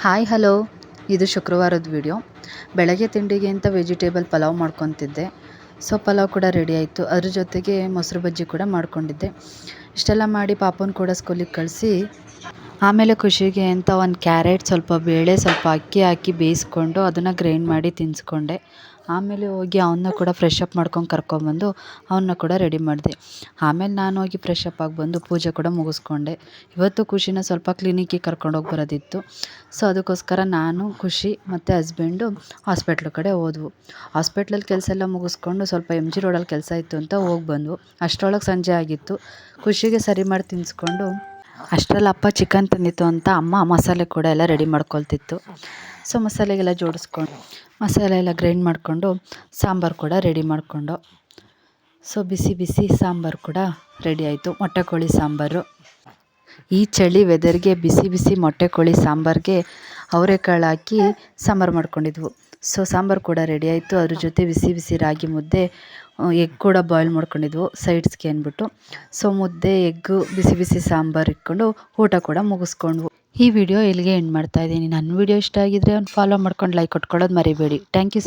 Hi hello, ಇದು ಶುಕ್ರವಾರದ video. ಬೆಳಗ್ಗೆ ತಿಂಡಿಗೆ ಅಂತ ವೆಜಿಟೇಬಲ್ ಪಲಾವ್ ಮಾಡ್ಕೊತಿದ್ದೆ. ಸೊ ಪಲಾವ್ ಕೂಡ ರೆಡಿ ಆಯಿತು. ಅದ್ರ ಜೊತೆಗೆ ಮೊಸರು ಬಜ್ಜಿ ಕೂಡ ಮಾಡ್ಕೊಂಡಿದ್ದೆ. ಇಷ್ಟೆಲ್ಲ ಮಾಡಿ ಪಾಪನ ಕೂಡ ಸ್ಕೂಲಿಗೆ ಕಳಿಸಿ ಆಮೇಲೆ ಖುಷಿಗೆ ಅಂತ ಒಂದು ಕ್ಯಾರೆಟ್, ಸ್ವಲ್ಪ ಬೇಳೆ, ಸ್ವಲ್ಪ ಅಕ್ಕಿ ಹಾಕಿ ಬೇಯಿಸ್ಕೊಂಡು ಅದನ್ನು ಗ್ರೈಂಡ್ ಮಾಡಿ ತಿನ್ನಿಸ್ಕೊಂಡೆ. ಆಮೇಲೆ ಹೋಗಿ ಅವನ್ನ ಕೂಡ ಫ್ರೆಶ್ ಅಪ್ ಮಾಡ್ಕೊಂಡು ಕರ್ಕೊಂಬಂದು ಅವನ್ನ ಕೂಡ ರೆಡಿ ಮಾಡಿದೆ. ಆಮೇಲೆ ನಾನು ಹೋಗಿ ಫ್ರೆಶ್ ಅಪ್ ಆಗಿ ಬಂದು ಪೂಜೆ ಕೂಡ ಮುಗಿಸ್ಕೊಂಡೆ. ಇವತ್ತು ಖುಷಿನ ಸ್ವಲ್ಪ ಕ್ಲಿನಿಕ್ಕಿಗೆ ಕರ್ಕೊಂಡೋಗಿ ಬರೋದಿತ್ತು. ಸೊ ಅದಕ್ಕೋಸ್ಕರ ನಾನು, ಖುಷಿ ಮತ್ತು ಹಸ್ಬೆಂಡು ಹಾಸ್ಪಿಟ್ಲ್ ಕಡೆ ಹೋದ್ವು. ಹಾಸ್ಪಿಟ್ಲಲ್ಲಿ ಕೆಲಸ ಎಲ್ಲ ಮುಗಿಸ್ಕೊಂಡು ಸ್ವಲ್ಪ MG ರೋಡಲ್ಲಿ ಕೆಲಸ ಇತ್ತು ಅಂತ ಹೋಗಿ ಬಂದ್ವು. ಅಷ್ಟರೊಳಗೆ ಸಂಜೆ ಆಗಿತ್ತು. ಖುಷಿಗೆ ಸರಿ ಮಾಡಿ ತಿನ್ನಿಸ್ಕೊಂಡು ಅಷ್ಟರಲ್ಲಿ ಅಪ್ಪ ಚಿಕನ್ ತಂದಿತ್ತು ಅಂತ ಅಮ್ಮ ಮಸಾಲೆ ಕೂಡ ಎಲ್ಲ ರೆಡಿ ಮಾಡ್ಕೊಳ್ತಿತ್ತು. ಸೊ ಮಸಾಲೆಗೆಲ್ಲ ಜೋಡಿಸ್ಕೊಂಡು ಮಸಾಲೆ ಎಲ್ಲ ಗ್ರೈಂಡ್ ಮಾಡಿಕೊಂಡು ಸಾಂಬಾರು ಕೂಡ ರೆಡಿ ಮಾಡಿಕೊಂಡು, ಸೊ ಬಿಸಿ ಬಿಸಿ ಸಾಂಬಾರು ಕೂಡ ರೆಡಿ ಆಯಿತು. ಮೊಟ್ಟೆ ಕೋಳಿ ಸಾಂಬಾರು. ಈ ಚಳಿ ವೆದರ್ಗೆ ಬಿಸಿ ಬಿಸಿ ಮೊಟ್ಟೆ ಕೋಳಿ ಸಾಂಬಾರಿಗೆ ಅವರೆಕಾಳು ಹಾಕಿ ಸಾಂಬಾರು ಮಾಡ್ಕೊಂಡಿದ್ವು. ಸೊ ಸಾಂಬಾರು ಕೂಡ ರೆಡಿ ಆಯಿತು. ಅದ್ರ ಜೊತೆ ಬಿಸಿ ಬಿಸಿ ರಾಗಿ ಮುದ್ದೆ, ಎಗ್ ಕೂಡ ಬಾಯ್ಲ್ ಮಾಡ್ಕೊಂಡಿದ್ವು ಸೈಡ್ಸ್ಗೆ ಅಂದ್ಬಿಟ್ಟು. ಸೊ ಮುದ್ದೆ, ಎಗ್ಗು, ಬಿಸಿ ಬಿಸಿ ಸಾಂಬಾರು ಇಟ್ಕೊಂಡು ಊಟ ಕೂಡ ಮುಗಿಸ್ಕೊಂಡ್ವು. ಈ ವಿಡಿಯೋ ಇಲ್ಲಿಗೆ ಎಂಡ್ ಮಾಡ್ತಾಯಿದ್ದೀನಿ. ನನ್ನ ವಿಡಿಯೋ ಇಷ್ಟ ಆಗಿದ್ರೆ ಒಂದು ಫಾಲೋ ಮಾಡ್ಕೊಂಡು ಲೈಕ್ ಕೊಟ್ಕೊಳ್ಳೋದು ಮರಿಬೇಡಿ. Thank you.